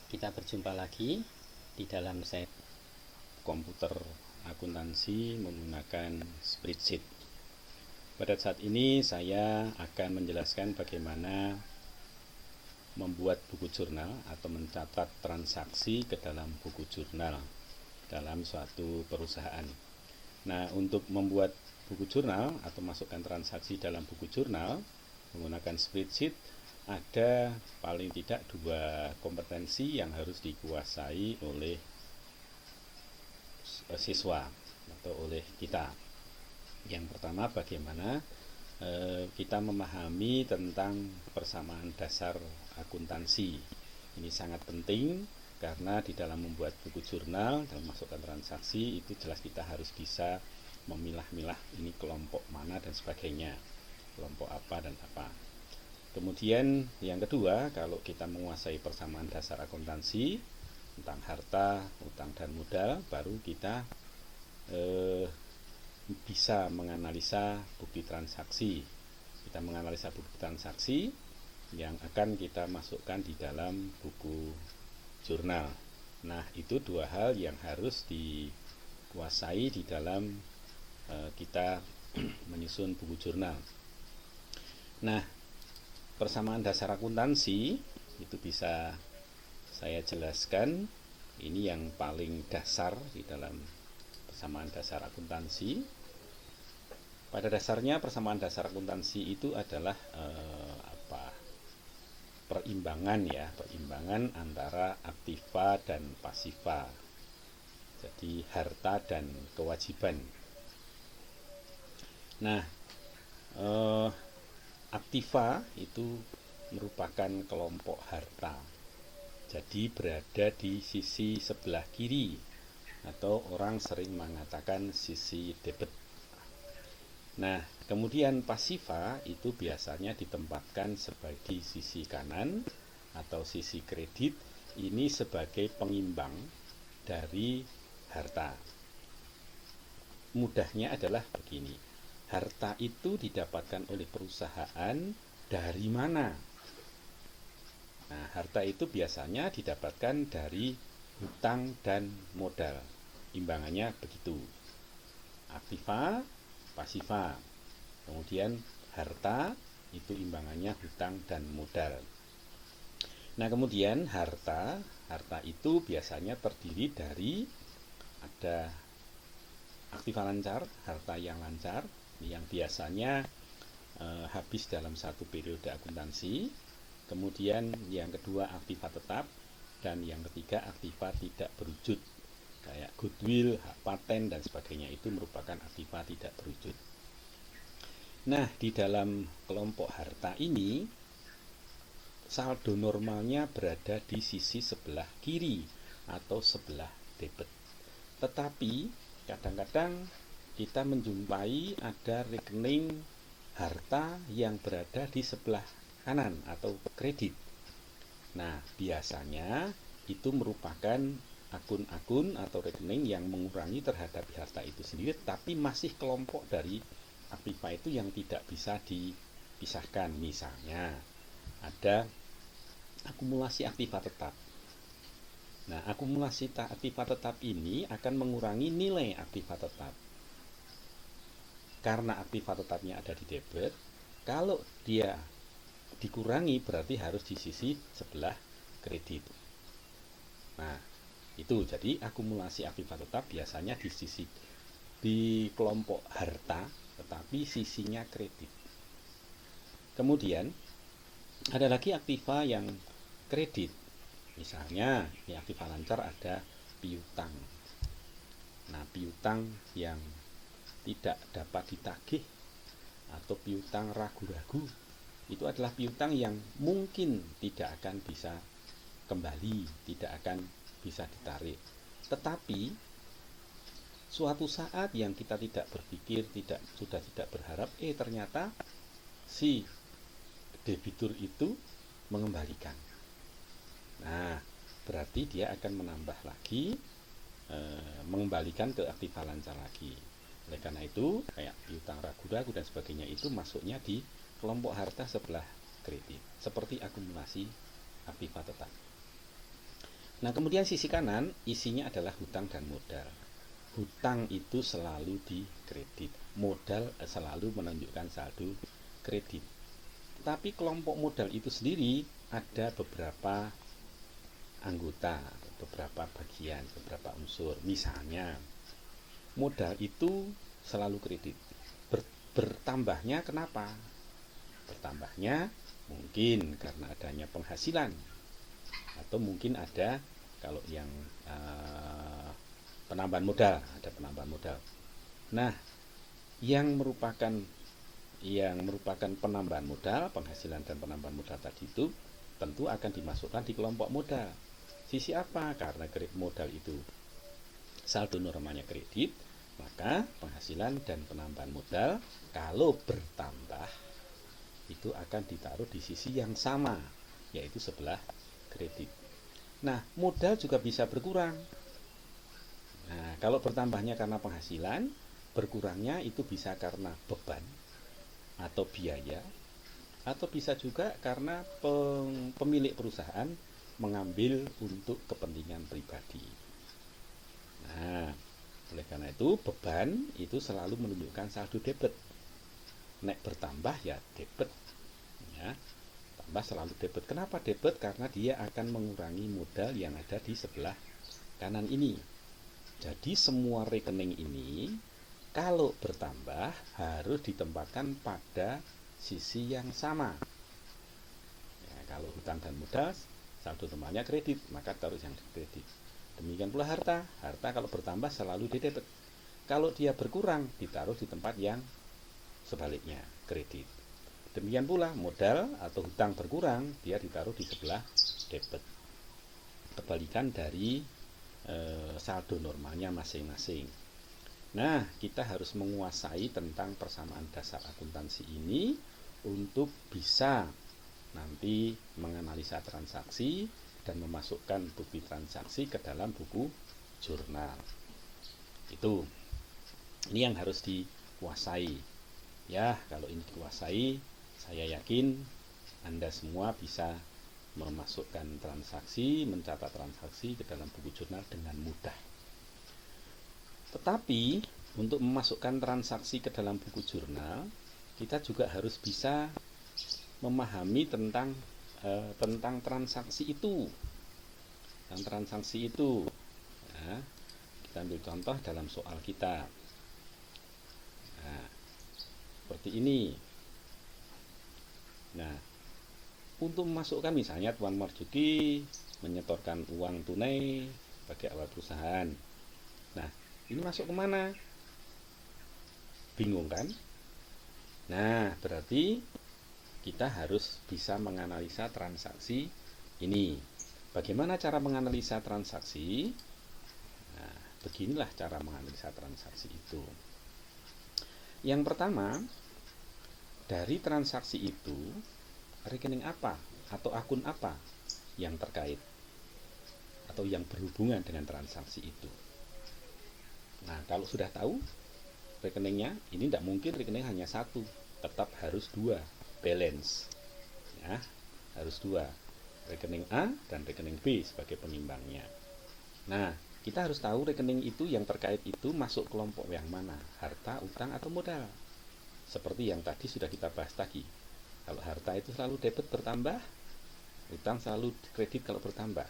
Kita berjumpa lagi di dalam set komputer akuntansi menggunakan spreadsheet. Pada saat ini saya akan menjelaskan bagaimana membuat buku jurnal atau mencatat transaksi ke dalam buku jurnal dalam suatu perusahaan. Nah, untuk membuat buku jurnal atau masukkan transaksi dalam buku jurnal menggunakan spreadsheet, ada paling tidak dua kompetensi yang harus dikuasai oleh siswa atau oleh kita. Yang pertama, bagaimana kita memahami tentang persamaan dasar akuntansi. Ini sangat penting karena di dalam membuat buku jurnal, dalam masukkan transaksi, itu jelas kita harus bisa memilah-milah ini kelompok mana dan sebagainya, kelompok apa dan apa. Kemudian yang kedua, kalau kita menguasai persamaan dasar akuntansi tentang harta, utang dan modal, baru kita bisa menganalisa bukti transaksi. Kita menganalisa bukti transaksi yang akan kita masukkan di dalam buku jurnal. Nah, itu dua hal yang harus dikuasai di dalam kita menyusun buku jurnal. Nah, persamaan dasar akuntansi itu bisa saya jelaskan. Ini yang paling dasar di dalam persamaan dasar akuntansi. Pada dasarnya persamaan dasar akuntansi itu adalah perimbangan ya, perimbangan antara aktiva dan pasiva. Jadi harta dan kewajiban. Nah, aktiva itu merupakan kelompok harta. Jadi berada di sisi sebelah kiri atau orang sering mengatakan sisi debit. Nah, kemudian pasiva itu biasanya ditempatkan sebagai sisi kanan atau sisi kredit. Ini sebagai pengimbang dari harta. Mudahnya adalah begini. Harta itu didapatkan oleh perusahaan dari mana? Nah, harta itu biasanya didapatkan dari hutang dan modal. Imbangannya begitu. Aktiva, pasiva. Kemudian harta itu imbangannya hutang dan modal. Nah, kemudian harta itu biasanya terdiri dari ada aktiva lancar, harta yang lancar, yang biasanya habis dalam satu periode akuntansi. Kemudian yang kedua aktiva tetap, dan yang ketiga aktiva tidak berwujud, kayak goodwill, hak paten dan sebagainya, itu merupakan aktiva tidak berwujud. Nah, di dalam kelompok harta ini saldo normalnya berada di sisi sebelah kiri atau sebelah debit. Tetapi kadang-kadang kita menjumpai ada rekening harta yang berada di sebelah kanan atau kredit. Nah, biasanya itu merupakan akun-akun atau rekening yang mengurangi terhadap harta itu sendiri, tapi masih kelompok dari aktiva itu yang tidak bisa dipisahkan. Misalnya ada akumulasi aktiva tetap. Nah, akumulasi aktiva tetap ini akan mengurangi nilai aktiva tetap. Karena aktiva tetapnya ada di debit, kalau dia dikurangi berarti harus di sisi sebelah kredit. Nah, itu jadi akumulasi aktiva tetap biasanya di kelompok harta, tetapi sisinya kredit. Kemudian ada lagi aktiva yang kredit. Misalnya di aktiva lancar ada piutang. Nah, piutang yang tidak dapat ditagih atau piutang ragu-ragu, itu adalah piutang yang mungkin tidak akan bisa kembali, tidak akan bisa ditarik. Tetapi suatu saat yang kita tidak berpikir, sudah tidak berharap, ternyata si debitur itu mengembalikan. Nah, berarti dia akan menambah lagi, mengembalikan ke aktiva lancar lagi. Oleh karena itu, kayak piutang ragu-ragu dan sebagainya itu masuknya di kelompok harta sebelah kredit, seperti akumulasi aktiva tetap. Nah, kemudian sisi kanan isinya adalah hutang dan modal. Hutang itu selalu dikredit, modal selalu menunjukkan saldo kredit. Tapi kelompok modal itu sendiri ada beberapa anggota, beberapa bagian, beberapa unsur. Misalnya, modal itu selalu kredit. Bertambahnya kenapa? Bertambahnya mungkin karena adanya penghasilan, atau mungkin ada kalau yang penambahan modal, ada penambahan modal. Nah, yang merupakan penambahan modal, penghasilan dan penambahan modal tadi itu tentu akan dimasukkan di kelompok modal. Sisi apa? Karena kredit modal itu saldo normalnya kredit, maka penghasilan dan penambahan modal kalau bertambah itu akan ditaruh di sisi yang sama, yaitu sebelah kredit. Nah, modal juga bisa berkurang. Nah, kalau bertambahnya karena penghasilan, berkurangnya itu bisa karena beban atau biaya, atau bisa juga karena pemilik perusahaan mengambil untuk kepentingan pribadi. Nah, oleh karena itu beban itu selalu menunjukkan saldo debit. Nek bertambah ya debit, ya, tambah selalu debit. Kenapa debit? Karena dia akan mengurangi modal yang ada di sebelah kanan ini. Jadi semua rekening ini kalau bertambah harus ditempatkan pada sisi yang sama. Ya, kalau hutang dan modal saldo normalnya kredit, maka taruh yang kredit. Demikian pula harta kalau bertambah selalu di debit. Kalau dia berkurang ditaruh di tempat yang sebaliknya, kredit. Demikian pula modal atau hutang berkurang, dia ditaruh di sebelah debit. Kebalikan dari saldo normalnya masing-masing. Nah, kita harus menguasai tentang persamaan dasar akuntansi ini untuk bisa nanti menganalisa transaksi dan memasukkan bukti transaksi ke dalam buku jurnal. Itu. Ini yang harus dikuasai. Ya, kalau ini dikuasai, saya yakin Anda semua bisa memasukkan transaksi, mencatat transaksi ke dalam buku jurnal dengan mudah. Tetapi untuk memasukkan transaksi ke dalam buku jurnal, kita juga harus bisa memahami tentang transaksi itu. Dan transaksi itu, nah, kita ambil contoh dalam soal kita. Nah, seperti ini. Nah, untuk memasukkan misalnya Tuan Marjuki menyetorkan uang tunai bagi awal perusahaan. Nah, ini masuk kemana? Bingung kan? Nah, berarti kita harus bisa menganalisa transaksi ini. Bagaimana cara menganalisa transaksi? Nah, beginilah cara menganalisa transaksi itu. Yang pertama, dari transaksi itu, rekening apa atau akun apa yang terkait atau yang berhubungan dengan transaksi itu. Nah, kalau sudah tahu rekeningnya, ini tidak mungkin rekening hanya satu, tetap harus dua, balance. Ya, harus dua, rekening A dan rekening B sebagai pengimbangnya. Nah, kita harus tahu rekening itu yang terkait itu masuk kelompok yang mana, harta, utang, atau modal. Seperti yang tadi sudah kita bahas tadi. Kalau harta itu selalu debit bertambah, utang selalu kredit kalau bertambah.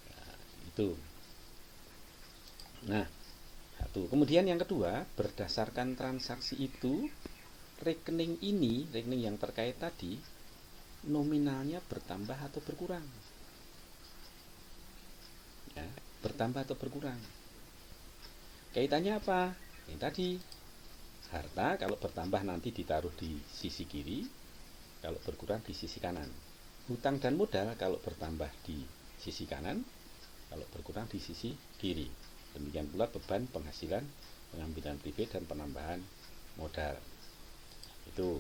Nah, itu. Nah, satu. Kemudian yang kedua, berdasarkan transaksi itu, rekening ini, rekening yang terkait tadi, nominalnya bertambah atau berkurang. Ya, bertambah atau berkurang. Kaitannya apa? Ini tadi, harta kalau bertambah nanti ditaruh di sisi kiri, kalau berkurang di sisi kanan. Hutang dan modal kalau bertambah di sisi kanan, kalau berkurang di sisi kiri. Demikian pula beban, penghasilan, pengambilan pribadi dan penambahan modal. Itu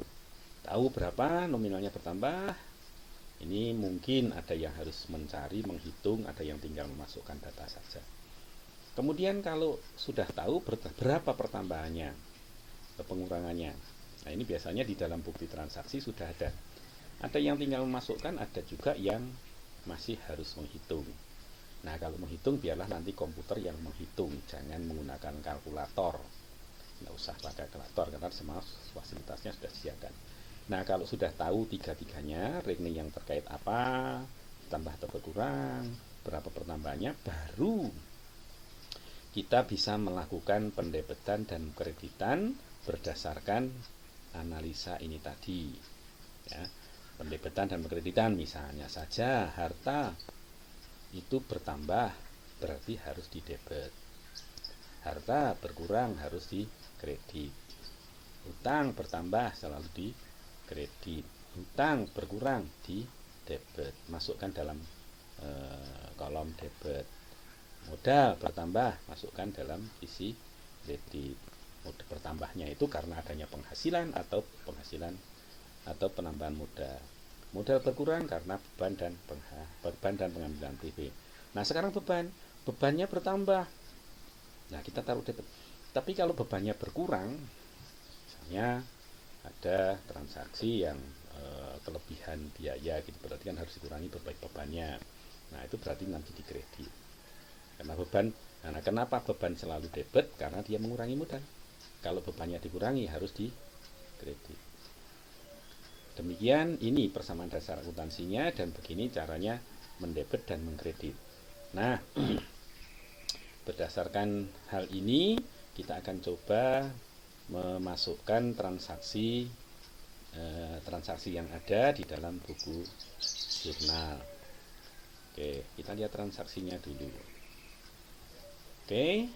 tahu berapa nominalnya bertambah. Ini mungkin ada yang harus mencari, menghitung, ada yang tinggal memasukkan data saja. Kemudian kalau sudah tahu berapa pertambahannya, pengurangannya. Nah, ini biasanya di dalam bukti transaksi sudah ada. Ada yang tinggal memasukkan, ada juga yang masih harus menghitung. Nah, kalau menghitung biarlah nanti komputer yang menghitung, jangan menggunakan kalkulator. Nggak usah pakai kalkulator karena semua fasilitasnya sudah disediakan. Nah, kalau sudah tahu tiga-tiganya, rekening yang terkait apa, tambah atau berkurang, berapa pertambahannya, baru kita bisa melakukan pendebetan dan kreditan berdasarkan analisa ini tadi. Ya, pendebetan dan kreditan misalnya saja harta itu bertambah berarti harus didebet, harta berkurang harus dikredit, utang bertambah selalu dikredit, utang berkurang di debit, masukkan dalam kolom debit, modal bertambah masukkan dalam sisi kredit. Modal bertambahnya itu karena adanya penghasilan atau penambahan modal. Modal berkurang karena beban dan pengambilan PB. Nah, sekarang bebannya bertambah. Nah, kita taruh debit. Tapi kalau bebannya berkurang, misalnya ada transaksi yang kelebihan biaya gitu, berarti kan harus dikurangi bebannya. Nah, itu berarti nanti dikredit. Karena beban, nah kenapa beban selalu debit? Karena dia mengurangi modal. Kalau bebannya dikurangi harus dikredit. Demikian ini persamaan dasar akuntansinya dan begini caranya mendebet dan mengkredit. Nah, berdasarkan hal ini kita akan coba memasukkan transaksi yang ada di dalam buku jurnal. Oke, kita lihat transaksinya dulu. Oke,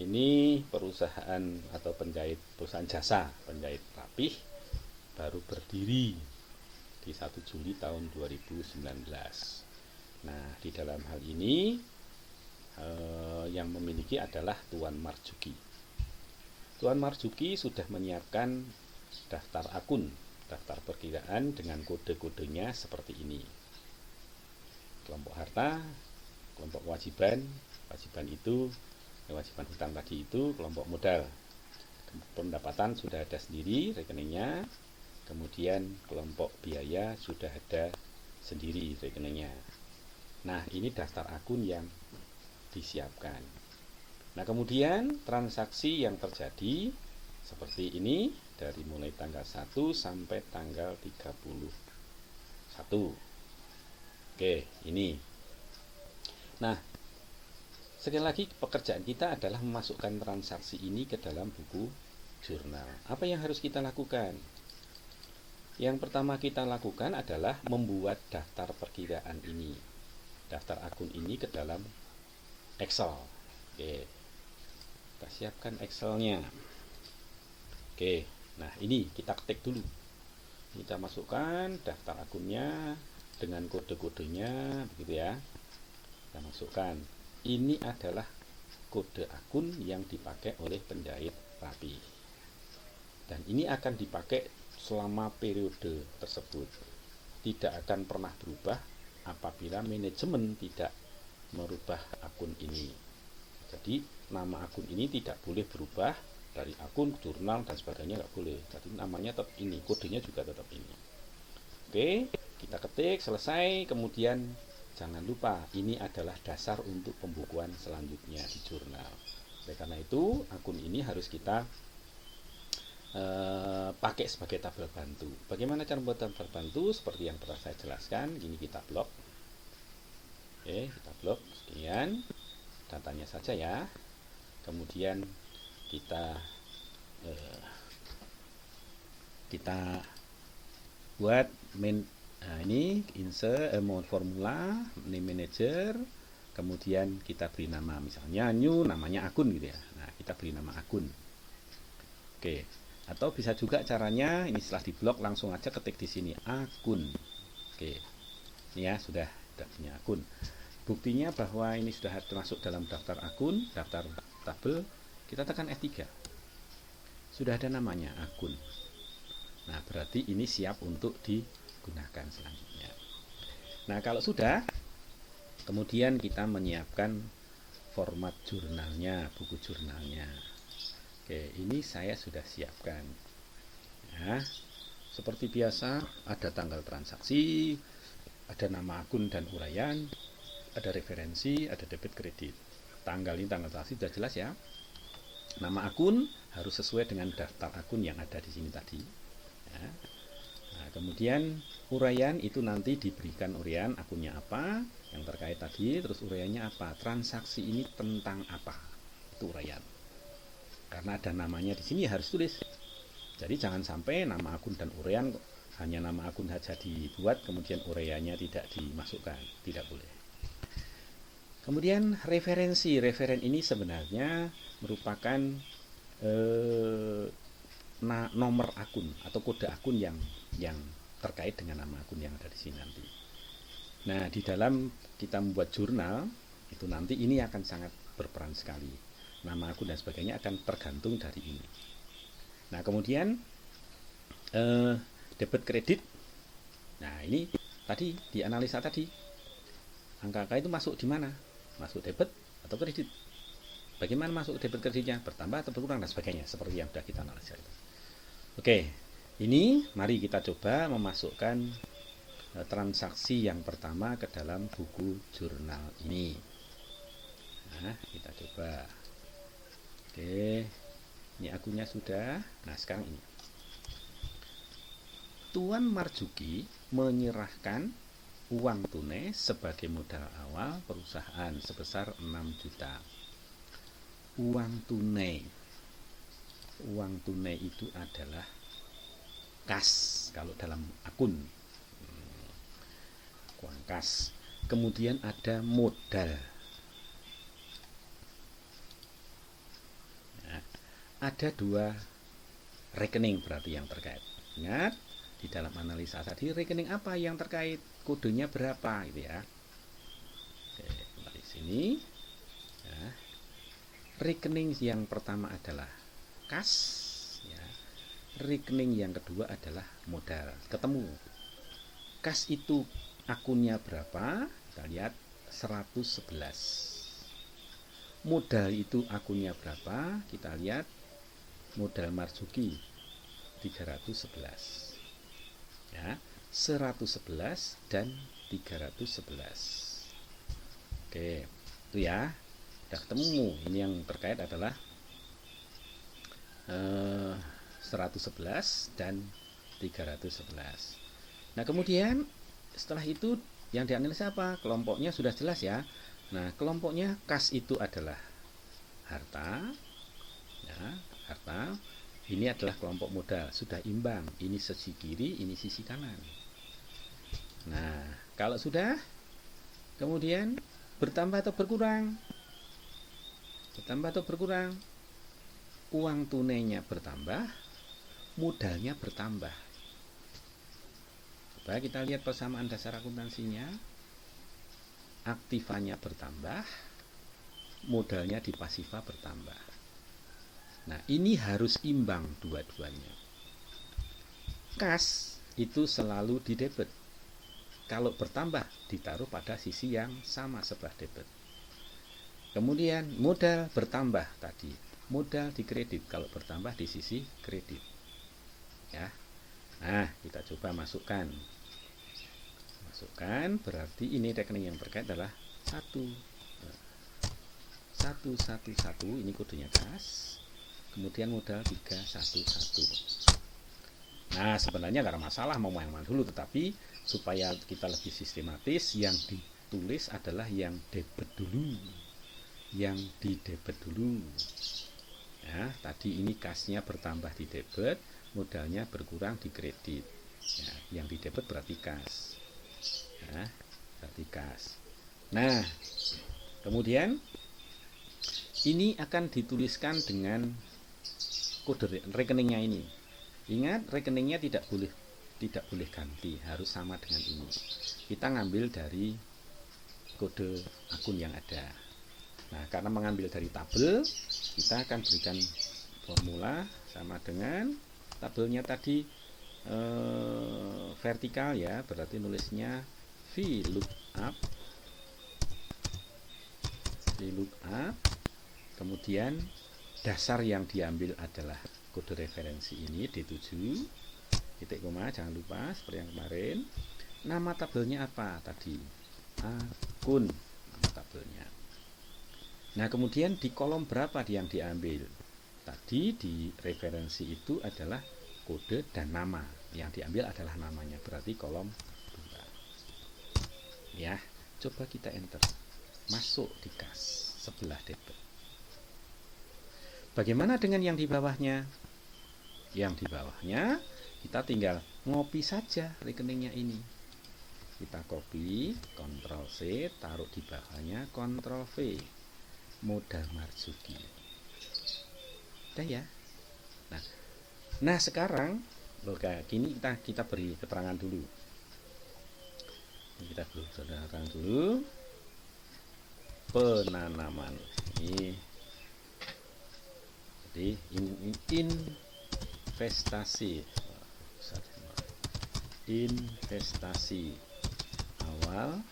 ini perusahaan atau perusahaan jasa penjahit rapih baru berdiri di 1 Juli tahun 2019. Nah, di dalam hal ini yang memiliki adalah Tuan Marjuki. Tuan Marjuki sudah menyiapkan daftar akun, daftar perkiraan dengan kode-kodenya seperti ini. Kelompok harta, kelompok kewajiban itu, kewajiban hutang tadi itu, kelompok modal. Pendapatan sudah ada sendiri rekeningnya. Kemudian kelompok biaya sudah ada sendiri rekeningnya. Nah, ini daftar akun yang disiapkan. Nah, kemudian transaksi yang terjadi seperti ini dari mulai tanggal 1 sampai tanggal 31. Oke, ini. Nah, sekali lagi pekerjaan kita adalah memasukkan transaksi ini ke dalam buku jurnal. Apa yang harus kita lakukan? Yang pertama kita lakukan adalah membuat daftar perkiraan ini, daftar akun ini ke dalam Excel. Oke, kita siapkan Excelnya. Oke, nah ini kita ketik dulu. Kita masukkan daftar akunnya dengan kode-kodenya, begitu ya. Kita masukkan. Ini adalah kode akun yang dipakai oleh penjahit rapih. Dan ini akan dipakai selama periode tersebut, tidak akan pernah berubah apabila manajemen tidak merubah akun ini. Jadi nama akun ini tidak boleh berubah dari akun jurnal dan sebagainya, nggak boleh. Jadi namanya tetap ini, kodenya juga tetap ini. Oke, kita ketik selesai. Kemudian jangan lupa ini adalah dasar untuk pembukuan selanjutnya di jurnal. Oleh karena itu akun ini harus kita pakai sebagai tabel bantu. Bagaimana cara membuat tabel bantu? Seperti yang pernah saya jelaskan. Ini kita blok. Oke, kita blok sekian datanya saja ya. Kemudian kita buat ini insert formula name manager. Kemudian kita beri nama, misalnya new, namanya akun gitu ya. Nah, kita beri nama akun. Oke. Atau bisa juga caranya ini setelah diblok langsung aja ketik di sini akun. Oke. Ini ya sudah punya akun. Buktinya bahwa ini sudah termasuk dalam daftar akun, daftar tabel, kita tekan F3. Sudah ada namanya akun. Nah, berarti ini siap untuk digunakan selanjutnya. Nah, kalau sudah, kemudian kita menyiapkan format jurnalnya, buku jurnalnya. Oke, ini saya sudah siapkan. Ya, seperti biasa ada tanggal transaksi, ada nama akun dan uraian, ada referensi, ada debit kredit. Tanggal ini tanggal transaksi sudah jelas ya. Nama akun harus sesuai dengan daftar akun yang ada di sini tadi. Ya. Nah, kemudian uraian itu nanti diberikan uraian akunnya apa yang terkait tadi, terus uraiannya apa, transaksi ini tentang apa, itu uraian. Karena ada namanya di sini harus tulis. Jadi jangan sampai nama akun dan uraian hanya nama akun saja dibuat, kemudian uraiannya tidak dimasukkan, tidak boleh. Kemudian referensi, referen ini sebenarnya merupakan nomor akun atau kode akun yang terkait dengan nama akun yang ada di sini nanti. Nah, di dalam kita membuat jurnal itu nanti ini akan sangat berperan sekali. Nama akun dan sebagainya akan tergantung dari ini. Nah, kemudian debit kredit. Nah, ini tadi di analisa tadi angka-angka itu masuk di mana? Masuk debit atau kredit? Bagaimana masuk debit kreditnya? Bertambah atau berkurang dan sebagainya, seperti yang sudah kita analisa itu. Oke, ini mari kita coba memasukkan transaksi yang pertama ke dalam buku jurnal ini. Nah, kita coba. Oke, ini akunnya sudah. Nah, sekarang ini. Tuan Marjuki menyerahkan uang tunai sebagai modal awal perusahaan sebesar 6 juta. Uang tunai itu adalah kas kalau dalam akun, uang kas. Kemudian ada modal. Nah, ada 2 rekening berarti yang terkait. Ingat, di dalam analisa tadi rekening apa yang terkait, kodenya berapa gitu ya. Oke, kembali sini ya. Rekening yang pertama adalah kas ya. Rekening yang kedua adalah modal. Ketemu kas itu akunnya berapa, kita lihat 111. Modal itu akunnya berapa, kita lihat modal Marzuki 311 ya, 111 dan 311. Oke, itu ya, udah ketemu. Ini yang terkait adalah 111 dan 311. Nah, kemudian setelah itu yang dianalisa apa? Kelompoknya sudah jelas ya. Nah, kelompoknya kas itu adalah harta ya, harta. Ini adalah kelompok modal, sudah imbang. Ini sisi kiri, ini sisi kanan. Nah, kalau sudah, kemudian bertambah atau berkurang? Bertambah atau berkurang? Uang tunainya bertambah, modalnya bertambah. Coba kita lihat persamaan dasar akuntansinya. Aktivanya bertambah, modalnya di pasifa bertambah. Nah, ini harus imbang dua-duanya. Kas itu selalu di debit. Kalau bertambah, ditaruh pada sisi yang sama sebelah debit. Kemudian modal bertambah tadi. Modal di kredit, kalau bertambah di sisi kredit. Ya. Nah, kita coba masukkan. Masukkan, berarti ini rekening yang terkait adalah 111, ini kodenya kas. Kemudian modal 311. Nah, sebenarnya nggak ada masalah mau yang mana dulu, tetapi supaya kita lebih sistematis, yang ditulis adalah yang debit dulu, yang di debit dulu. Ya, tadi ini kasnya bertambah di debit, modalnya berkurang di kredit. Ya, yang di debit berarti kas. Ya, berarti kas. Nah, kemudian ini akan dituliskan dengan kode rekeningnya ini. Ingat, rekeningnya tidak boleh ganti, harus sama dengan ini. Kita ngambil dari kode akun yang ada. Nah, karena mengambil dari tabel, kita akan berikan formula sama dengan tabelnya tadi vertikal ya, berarti nulisnya VLOOKUP, kemudian dasar yang diambil adalah kode referensi ini D7 titik koma, jangan lupa seperti yang kemarin. Nama tabelnya apa tadi? Akun, nama tabelnya. Nah, kemudian di kolom berapa yang diambil? Tadi di referensi itu adalah kode dan nama. Yang diambil adalah namanya, berarti kolom 2. Ya, coba kita enter. Masuk di kas sebelah debit. Bagaimana dengan yang di bawahnya? Yang di bawahnya kita tinggal ngopi saja rekeningnya ini. Kita copy, Ctrl C, taruh di bawahnya, Ctrl V. Modal Marzuki. Udah ya. Nah sekarang kayak gini kita beri keterangan dulu. Kita beri keterangan dulu. Penanaman ini. Jadi investasi awal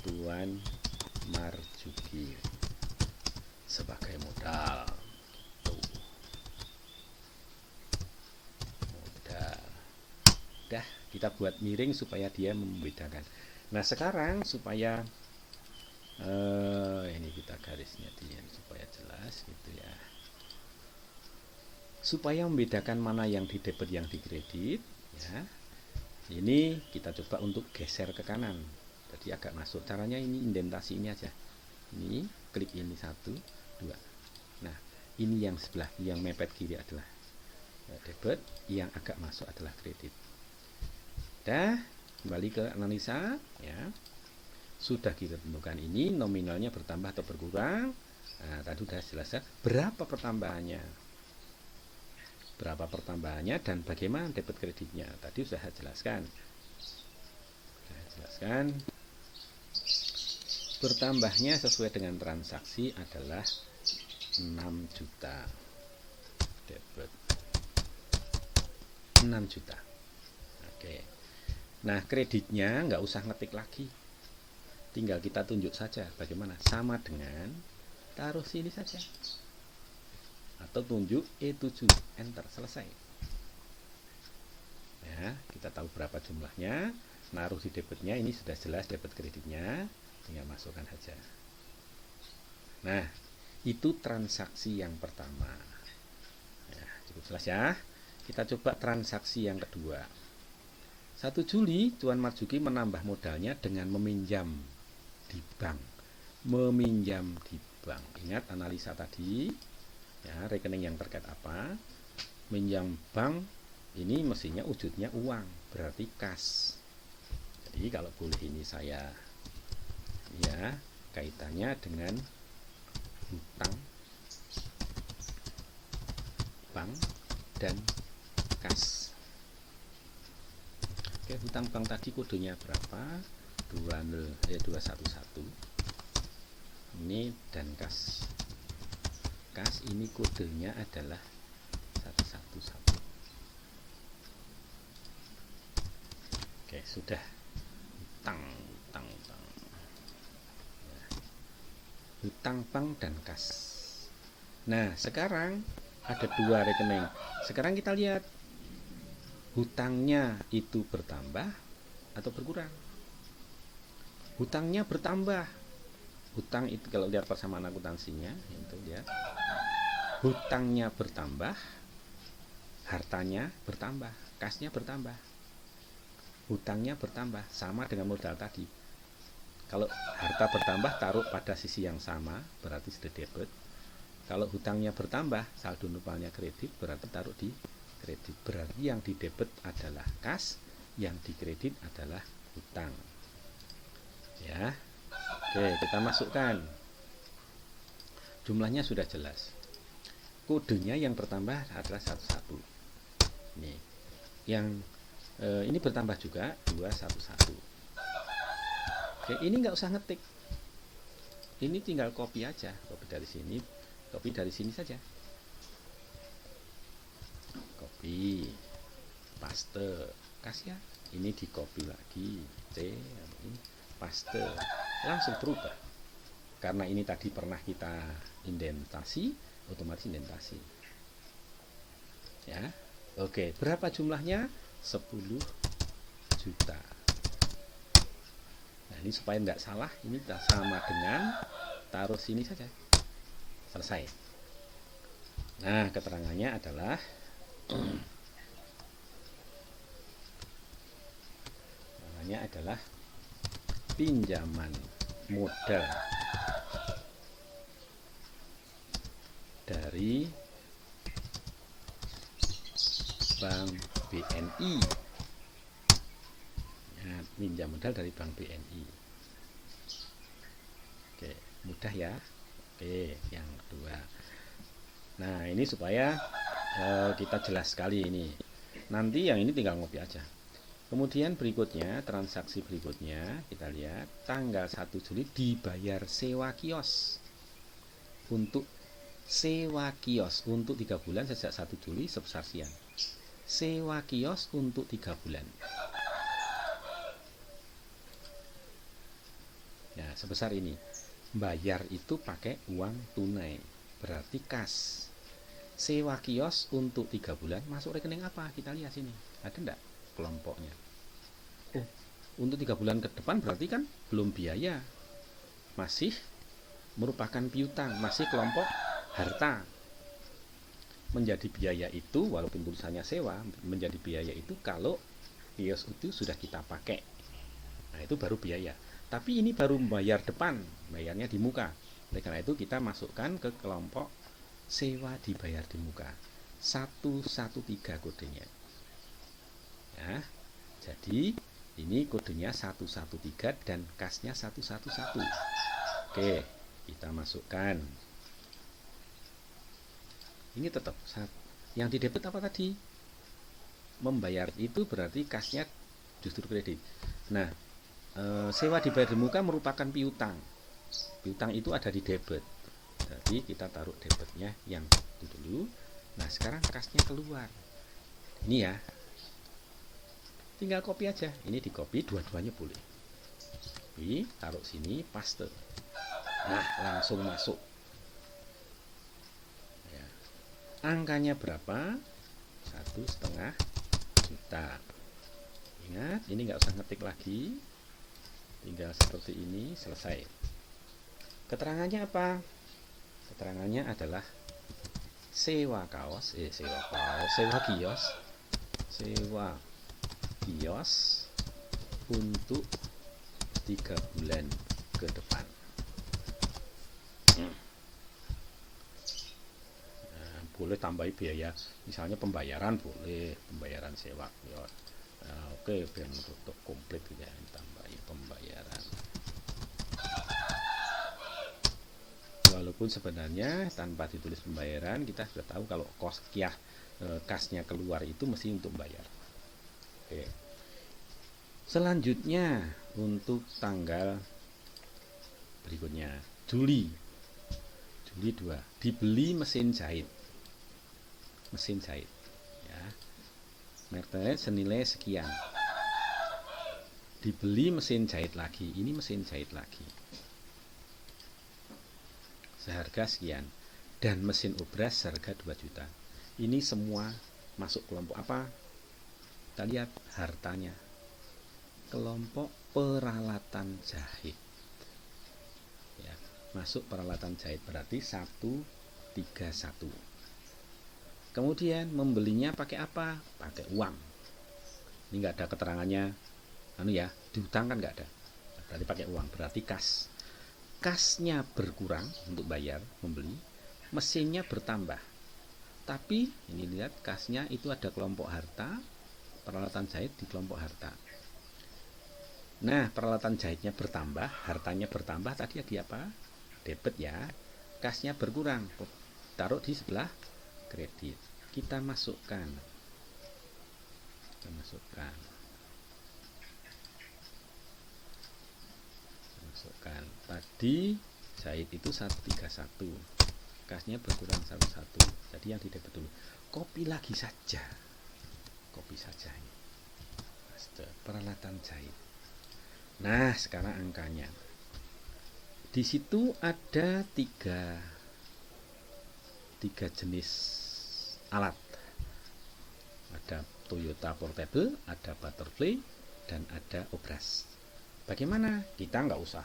Tuan Marzuki sebagai modal. Udah, kita buat miring supaya dia membedakan. Nah sekarang supaya ini kita garisnya supaya jelas gitu ya, supaya membedakan mana yang di debit yang di kredit ya. Ini kita coba untuk geser ke kanan, jadi agak masuk. Caranya ini indentasi ini aja, ini klik ini 1, 2. Nah ini yang sebelah yang mepet kiri adalah debit, yang agak masuk adalah kredit. Dah, kembali ke analisa ya. Sudah kita tentukan ini nominalnya bertambah atau berkurang. Nah, tadi sudah jelas berapa pertambahannya. Berapa pertambahannya dan bagaimana debit kreditnya. Tadi sudah saya jelaskan. Bertambahnya sesuai dengan transaksi adalah 6 juta. Debit 6 juta. Oke. Nah, kreditnya nggak usah ngetik lagi. Tinggal kita tunjuk saja bagaimana, sama dengan taruh sini saja atau tunjuk E7, enter, selesai ya. Kita tahu berapa jumlahnya, naruh di debitnya, ini sudah jelas debit kreditnya, tinggal masukkan saja. Nah itu transaksi yang pertama ya, cukup jelas ya. Kita coba transaksi yang kedua. 1 Juli Tuan Marzuki menambah modalnya dengan meminjam di bank. Meminjam di bank. Ingat analisa tadi ya, rekening yang terkait apa? Minjam bank ini mestinya wujudnya uang, berarti kas. Jadi kalau boleh ini saya ya kaitannya dengan hutang bank dan kas. Oke, hutang bank tadi kodenya berapa? 211. Ini dan kas ini kodenya adalah 111. Oke, sudah. Hutang bank dan kas. Nah sekarang ada 2 rekening. Sekarang kita lihat hutangnya itu bertambah atau berkurang. Hutangnya bertambah. Hutang itu kalau lihat persamaan akuntansinya itu ya. Hutangnya bertambah, hartanya bertambah, kasnya bertambah. Hutangnya bertambah sama dengan modal tadi. Kalau harta bertambah taruh pada sisi yang sama, berarti sudah debit. Kalau hutangnya bertambah, saldo nopalnya kredit, berarti taruh di kredit. Berarti yang di debit adalah kas, yang di kredit adalah hutang. Ya. Oke, kita masukkan. Jumlahnya sudah jelas. Kodenya yang bertambah adalah 11. Nih. Yang ini bertambah juga 211. Oke, ini nggak usah ngetik. Ini tinggal copy aja, copy dari sini saja. Copy, paste, kasih ya. Ini di copy lagi, ini paste, langsung berubah. Karena ini tadi pernah kita indentasi, otomatis indentasi. Ya, oke. Berapa jumlahnya? 10 juta. Nah, ini supaya nggak salah, ini sama dengan taruh sini saja. Selesai. Nah, keterangannya adalah pinjaman modal dari Bank BNI. Ya, pinjam modal dari Bank BNI. Oke, mudah ya. Oke, yang kedua. Nah, ini supaya kita jelas sekali ini. Nanti yang ini tinggal ngopi aja. Kemudian berikutnya, transaksi berikutnya, kita lihat tanggal 1 Juli dibayar sewa kios. Untuk sewa kios untuk 3 bulan sejak 1 Juli sebesar sekian. Sewa kios untuk 3 bulan. Nah, sebesar ini. Bayar itu pakai uang tunai, berarti kas. Sewa kios untuk 3 bulan masuk rekening apa? Kita lihat sini. Ada enggak kelompoknya? Oh, untuk 3 bulan ke depan berarti kan belum biaya. Masih merupakan piutang, masih kelompok harta. Menjadi biaya itu, walaupun tulisannya sewa, menjadi biaya itu kalau kios itu sudah kita pakai. Nah, itu baru biaya. Tapi ini baru bayar depan, bayarnya di muka. Oleh karena itu kita masukkan ke kelompok sewa dibayar di muka. 113 kodenya. Ya, jadi ini kodenya 113 dan kasnya 111. Oke, kita masukkan. Ini tetap yang di debit apa tadi? Membayar itu berarti kasnya justru kredit. Nah, sewa dibayar di muka merupakan piutang. Piutang itu ada di debit. Jadi kita taruh debitnya yang itu dulu. Nah, sekarang kasnya keluar. Ini ya. Tinggal copy aja. Ini di copy, dua-duanya boleh. Copy, taruh sini, paste. Nah, langsung masuk. Ya. Angkanya berapa? 1,5 juta. Ingat, ini nggak usah ngetik lagi. Tinggal seperti ini, selesai. Keterangannya apa? Keterangannya adalah sewa kios untuk 3 bulan ke depan. Nah, boleh tambahi biaya, misalnya pembayaran boleh, pembayaran sewa kios. Nah, oke, biar untuk komplit ya, tambahi pembayaran. Walaupun sebenarnya tanpa ditulis pembayaran kita sudah tahu kalau kasnya keluar itu mesti untuk bayar. Oke. Selanjutnya untuk tanggal berikutnya Juli 2 dibeli mesin jahit ya, merek senilai sekian. Dibeli mesin jahit lagi, ini mesin jahit lagi seharga sekian, dan mesin obras seharga 2 juta. Ini semua masuk kelompok apa? Kita lihat hartanya. Kelompok peralatan jahit. Ya, masuk peralatan jahit berarti 131. Kemudian membelinya pakai apa? Pakai uang. Ini nggak ada keterangannya. Diutang kan nggak ada. Berarti pakai uang, berarti kas. Kasnya berkurang untuk bayar membeli, mesinnya bertambah. Tapi ini lihat kasnya itu ada kelompok harta, peralatan jahit di kelompok harta. Nah, peralatan jahitnya bertambah, hartanya bertambah, tadi ada apa? Debit ya. Kasnya berkurang, taruh di sebelah kredit. Kita masukkan. Tadi jahit itu 131, kasnya berkurang 11, jadi yang di debit dulu. Copy lagi saja ini peralatan jahit. Nah, sekarang angkanya di situ ada tiga jenis alat. Ada Toyota Portable, ada Butterfly, dan ada obras. Bagaimana? Kita nggak usah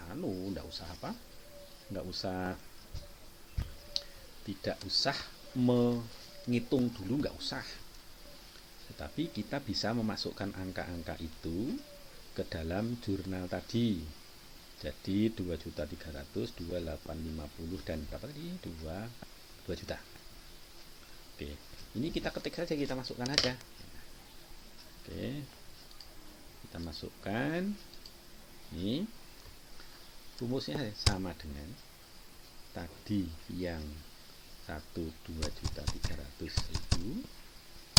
tidak usah menghitung dulu, nggak usah. Tetapi kita bisa memasukkan angka-angka itu ke dalam jurnal tadi. Jadi 2.300.000, 2.850 dan berapa tadi? 2 juta. Oke, ini kita ketik saja, kita masukkan aja. Oke, kita masukkan. Ini rumusnya sama dengan tadi yang 2.300.000,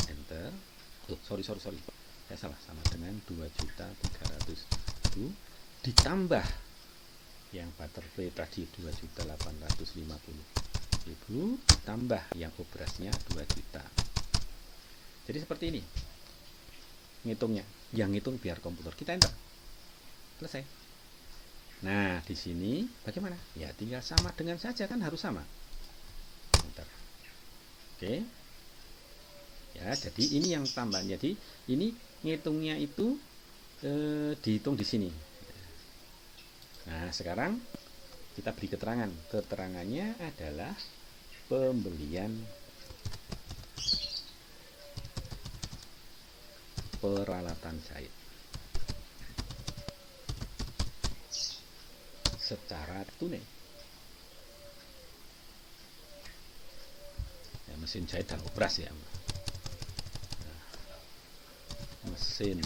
enter. Sorry, saya salah, sama dengan 2.300.000 ditambah yang butterfly tadi 2.850.000 ditambah yang obrasnya 2 juta. Jadi seperti ini ngitungnya. Yang ngitung biar komputer, kita enter, selesai. Nah, di sini bagaimana? Ya tinggal sama dengan saja, kan harus sama. Enter. Oke. Ya, jadi ini yang tambahan. Jadi ini ngitungnya itu dihitung di sini. Nah, sekarang kita beri keterangan. Keterangannya adalah pembelian peralatan jahit secara tunai. Ya, mesin jahit dan obras ya. Mesin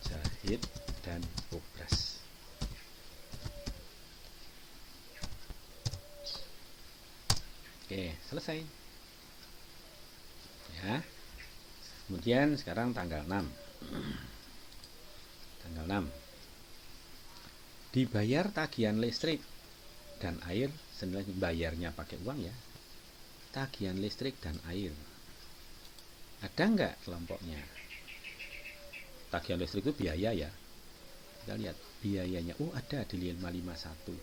jahit dan obras. Oke, selesai. Ya. Kemudian sekarang tanggal 6. Tanggal 6. Dibayar tagihan listrik dan air, sebenarnya bayarnya pakai uang ya. Tagihan listrik dan air. Ada nggak kelompoknya? Tagihan listrik itu biaya ya. Kita lihat biayanya. Oh, ada di 551.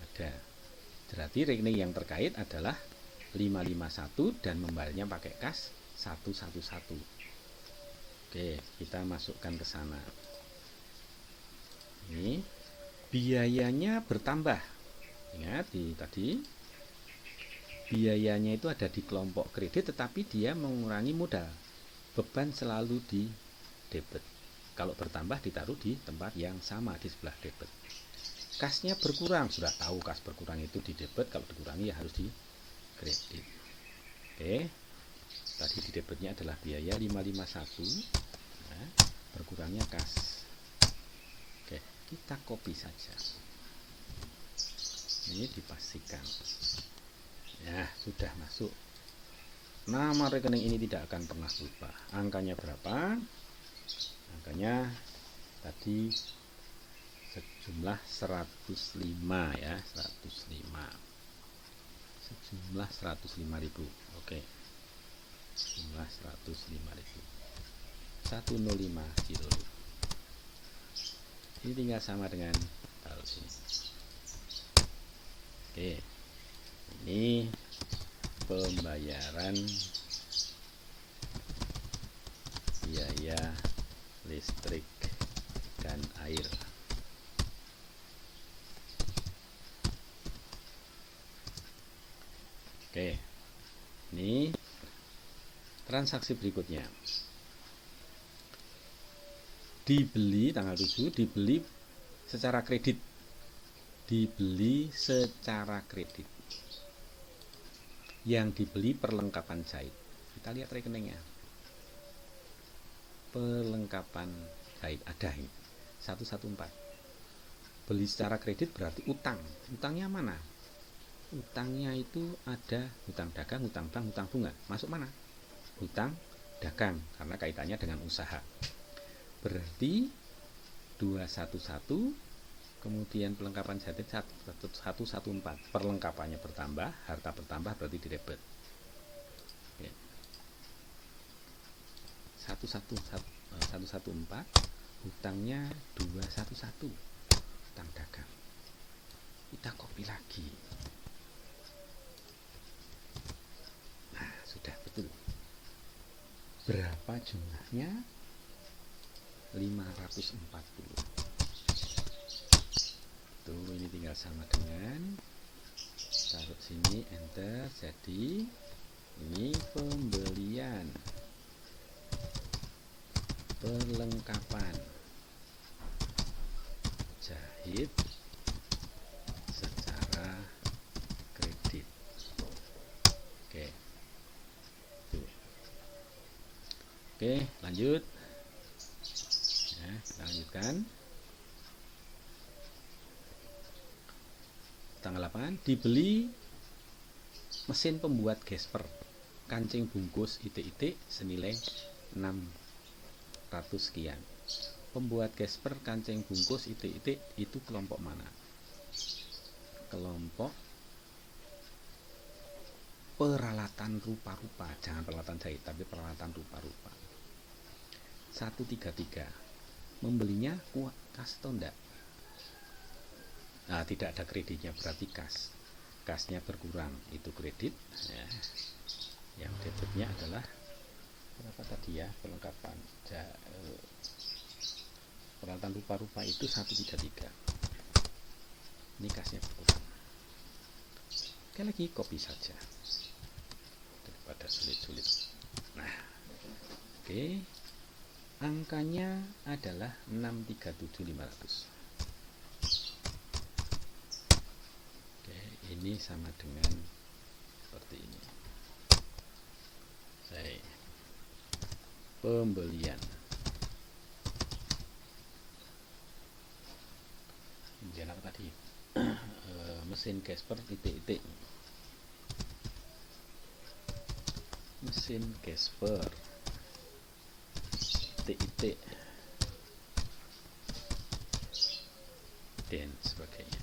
Ada. Berarti rekening yang terkait adalah 551 dan membayarnya pakai kas 111. Oke, kita masukkan ke sana. Ini biayanya bertambah. Ingat tadi biayanya itu ada di kelompok kredit, tetapi dia mengurangi modal. Beban selalu di debit. Kalau bertambah ditaruh di tempat yang sama di sebelah debit. Kasnya berkurang, sudah tahu kas berkurang itu di debit, kalau dikurangi ya harus di kredit. Oke, tadi di debitnya adalah biaya 551, nah, berkurangnya kas. Oke, kita copy saja. Ini dipastikan. Ya, sudah masuk. Nama rekening ini tidak akan pernah lupa. Angkanya berapa? Angkanya tadi sejumlah 105 ya, 105. Sejumlah 105.000. Oke. Jumlah 105.000. 105.000. Ini tinggal sama dengan taruh sini. Oke. Ini pembayaran biaya listrik dan air. Oke, ini transaksi berikutnya. Dibeli tanggal 7, dibeli secara kredit. Dibeli secara kredit. Yang dibeli perlengkapan jahit. Kita lihat rekeningnya. Perlengkapan jahit ada ini. 114. Beli secara kredit berarti utang. Utangnya mana? Utangnya itu ada hutang dagang, hutang bank, hutang bunga. Masuk mana? Hutang dagang, karena kaitannya dengan usaha. Berarti 211, kemudian perlengkapan jahit 114. Perlengkapannya bertambah, harta bertambah berarti di debit. 114, hutangnya 211, hutang dagang. Kita copy lagi. Nah, sudah betul. Berapa jumlahnya? 540. Tuh, ini tinggal sama dengan taruh sini, enter, jadi ini pembelian perlengkapan jahit secara kredit. Oke. Tuh. Oke, lanjut. Ya, kita lanjutkan. Tanggal 8 dibeli mesin pembuat gesper kancing bungkus itik-itik senilai 600 sekian. Pembuat gesper kancing bungkus itik-itik itu kelompok mana? Kelompok peralatan rupa-rupa, jangan peralatan jahit tapi peralatan rupa-rupa. 133. Membelinya kas atau enggak? Nah, tidak ada kreditnya, berarti kas. Kasnya berkurang, itu kredit ya. Yang debitnya adalah berapa tadi ya, perlengkapan peralatan rupa-rupa itu 133. Ini kasnya berkurang. Sekali lagi copy saja daripada sulit-sulit. Nah, oke. Angkanya adalah 637.500. Ini sama dengan seperti ini. Pembelian. Pembelian apa tadi? Mesin gesper itik-itik. Mesin gesper itik-itik dan sebagainya.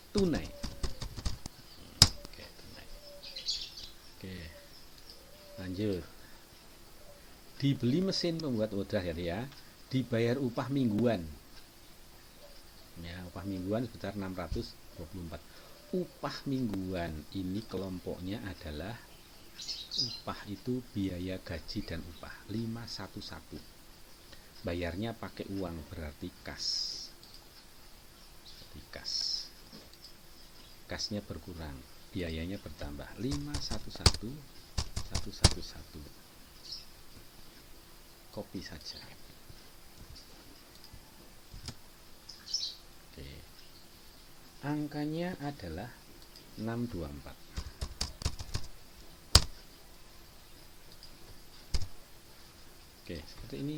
Tunai. Oke, tunai. Oke, lanjut. Dibeli mesin pembuat udah ya, dibayar upah mingguan. Ya, upah mingguan sebesar 624. Upah mingguan ini kelompoknya adalah upah itu biaya gaji dan upah 511. Bayarnya pakai uang berarti kas. Kasnya berkurang, biayanya bertambah 511 111. Copy saja. Oke. Angkanya adalah 624. Oke, seperti ini.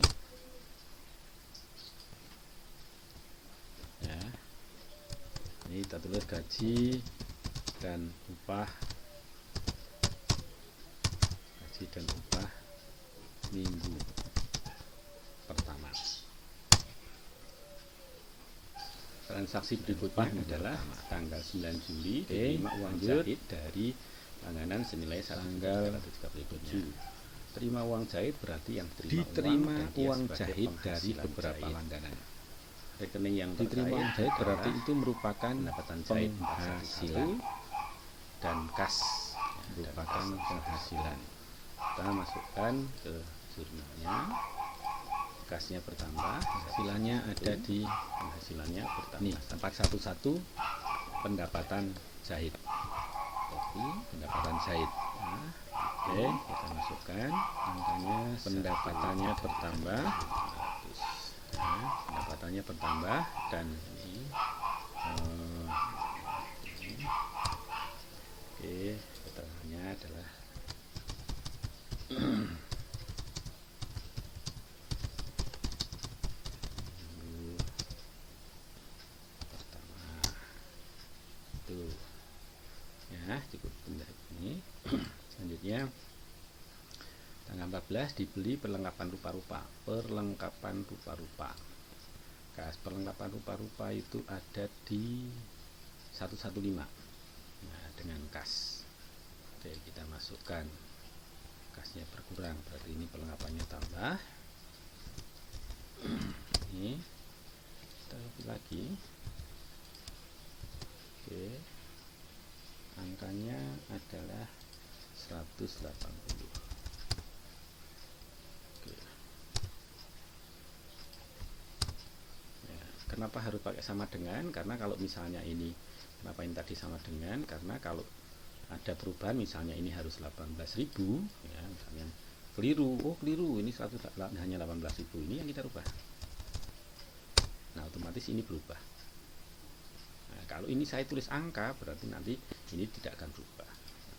Ya. Ini kita tulis gaji dan upah minggu pertama. Transaksi berikutnya adalah tanggal 9 Juli terima uang jahit dari langganan senilai tanggal 37. Terima uang jahit berarti yang diterima uang jahit dari beberapa langganan. Rekening yang diterima uang jahit berarti itu merupakan penghasilan dan kas merupakan penghasilan. Kita masukkan ke jurnalnya, kasnya bertambah, penghasilannya ada di penghasilannya bertambah. Nih 411 pendapatan jahit. Oke, pendapatan jahit. Nah, oke, kita masukkan angkanya, pendapatannya bertambah. Nah, pendapatannya bertambah dan ini oke, keterangannya adalah pertama itu ya, cukup benda ini. Selanjutnya tanggal 14 dibeli perlengkapan rupa-rupa. Kas perlengkapan rupa-rupa itu ada di 115. Nah, dengan kas. Oke, kita masukkan. Kasnya berkurang, berarti ini perlengkapannya tambah. Ini kita lebih lagi. Oke. Angkanya adalah 180. Oke. Kenapa harus pakai sama dengan? Karena kalau misalnya ini, kenapa ini tadi sama dengan? Karena kalau ada perubahan, misalnya ini harus 18.000, ya, misalnya keliru, oh keliru, ini hanya 18.000, ini yang kita rubah. Nah, otomatis ini berubah. Nah, kalau ini saya tulis angka, berarti nanti ini tidak akan berubah.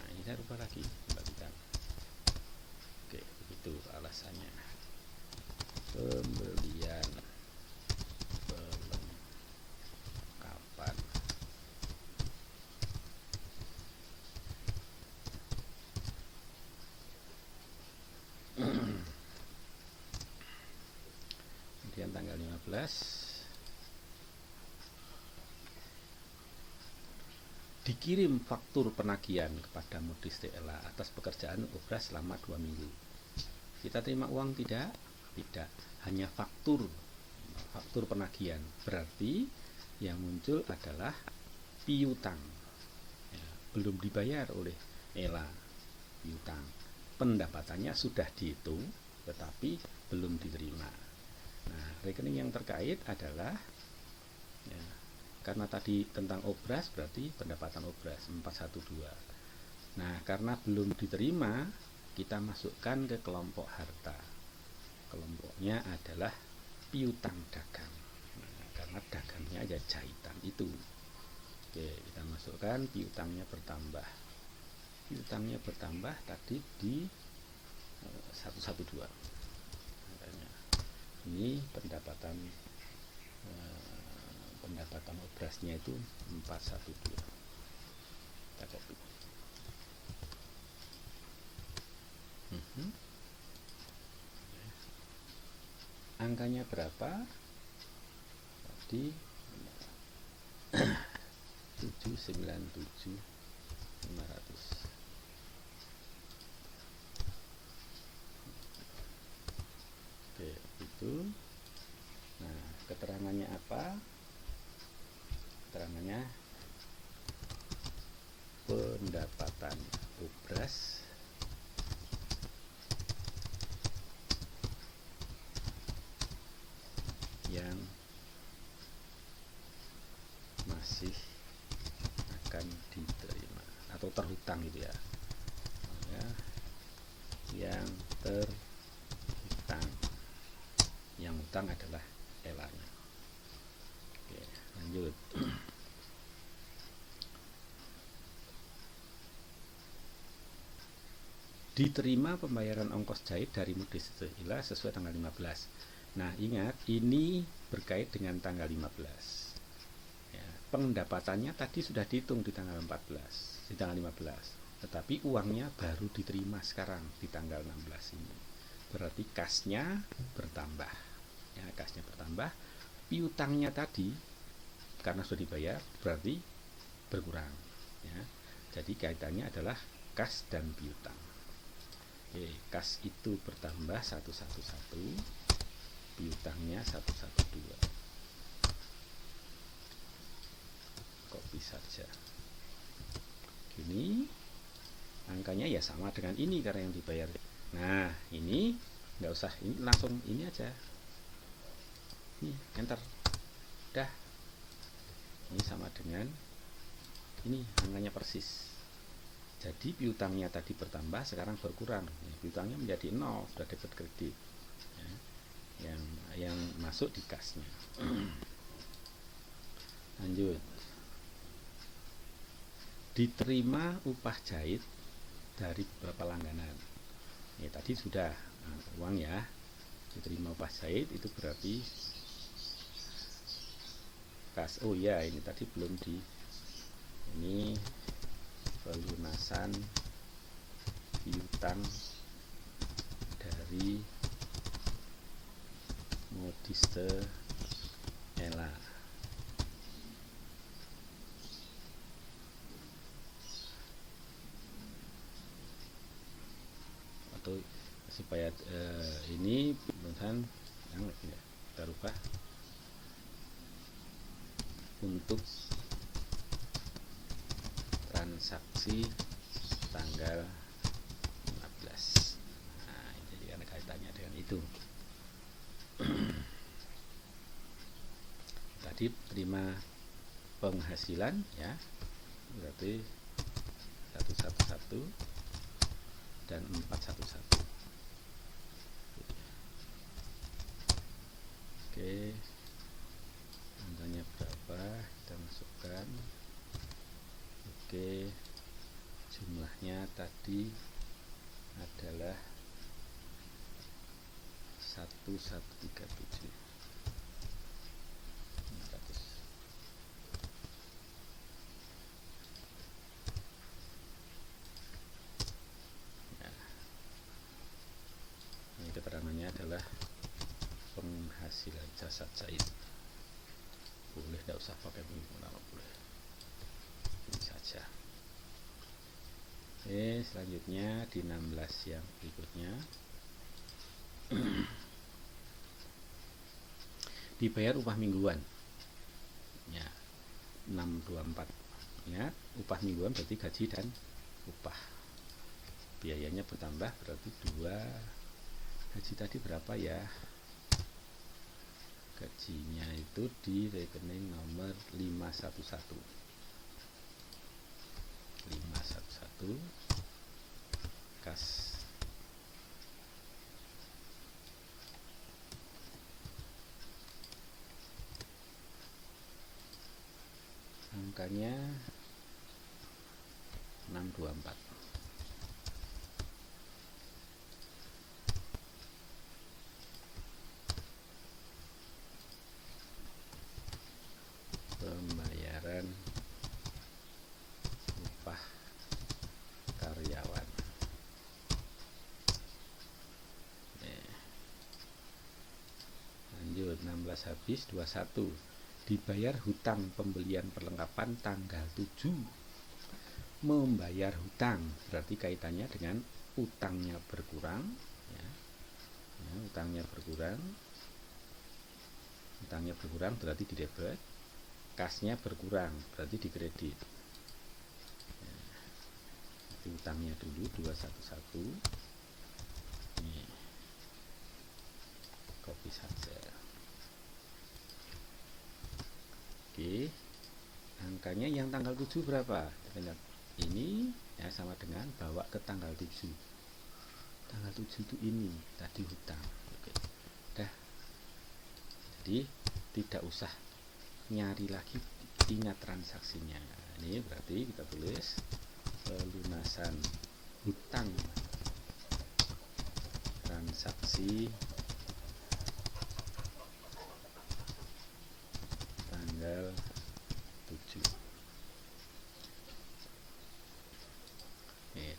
Nah, ini saya rubah lagi, kembalikan. Oke, begitu alasannya. Pembelian perlengkapan. Kemudian tanggal 15 dikirim faktur penagihan kepada modis TLA atas pekerjaan obras selama 2 minggu. Kita terima uang tidak? Tidak, hanya faktur penagihan. Berarti yang muncul adalah piutang, ya, belum dibayar oleh ELA, piutang. Pendapatannya sudah dihitung tetapi belum diterima. Nah, rekening yang terkait adalah, ya, karena tadi tentang obras, berarti pendapatan obras 412. Nah, karena belum diterima, kita masukkan ke kelompok harta. Kelompoknya adalah piutang dagang. Nah, karena dagangnya aja jahitan itu. Oke, kita masukkan piutangnya bertambah. Piutangnya bertambah tadi di 112. Makanya ini pendapatan obrasnya itu 412. Kita copy. Angkanya berapa? Tadi 797.500. Oke, itu. Nah, keterangannya apa? Keterangannya pendapatan obras yang masih akan diterima atau terhutang gitu ya, yang terhutang, yang hutang adalah ELA-nya. Oke, lanjut. Diterima pembayaran ongkos jahit dari modis TLA sesuai tanggal 15. Nah, ingat, ini berkait dengan tanggal 15. Ya, pendapatannya tadi sudah dihitung di tanggal 14, di tanggal 15. Tetapi uangnya baru diterima sekarang di tanggal 16 ini. Berarti kasnya bertambah. Ya, kasnya bertambah. Piutangnya tadi karena sudah dibayar berarti berkurang. Ya. Jadi kaitannya adalah kas dan piutang. Oke, kas itu bertambah 111. Piutangnya 112. Copy saja. Gini, angkanya ya sama dengan ini karena yang dibayar. Nah, ini nggak usah, ini langsung ini aja. Ini enter. Dah. Ini sama dengan ini, angkanya persis. Jadi piutangnya tadi bertambah, sekarang berkurang. Piutangnya menjadi 0, sudah debit kredit. Ya. Yang masuk di kasnya. Lanjut. Diterima upah jahit dari beberapa langganan. Ini tadi sudah uang ya. Diterima upah jahit itu berarti kas. Oh ya, ini tadi belum di ini pelunasan piutang dari modis TLA. Atau supaya ini penulisan yang kita rubah untuk transaksi tanggal 15. Nah, jadi karena kaitannya dengan itu. Tadi kredit terima penghasilan ya, berarti 111 dan 411. Oke, angkanya berapa kita masukkan. Oke, jumlahnya tadi adalah 1137. Nah, ini keterangannya adalah penghasilan jasad Said. Boleh, tidak usah pakai nama, boleh ini saja. Oke, selanjutnya di 16 yang berikutnya dibayar upah mingguan ya, 624. Ingat, upah mingguan berarti gaji dan upah. Biayanya bertambah, berarti 2. Gaji tadi berapa ya? Gajinya itu di rekening nomor 511 kas. Angkanya 624. Pembayaran upah karyawan. Lanjut, 16 habis, 21. Dibayar hutang pembelian perlengkapan tanggal 7. Membayar hutang berarti kaitannya dengan utangnya berkurang ya. Utangnya berkurang berarti di debit, kasnya berkurang berarti di kredit ya. Utangnya dulu 211, ini copy saja. Oke, angkanya yang tanggal 7 berapa? Ini ya, sama dengan bawa ke tanggal 7. Tanggal 7 itu ini tadi hutang. Oke, dah. Jadi tidak usah nyari lagi, ingat transaksinya. Ini berarti kita tulis pelunasan hutang transaksi tanggal 7.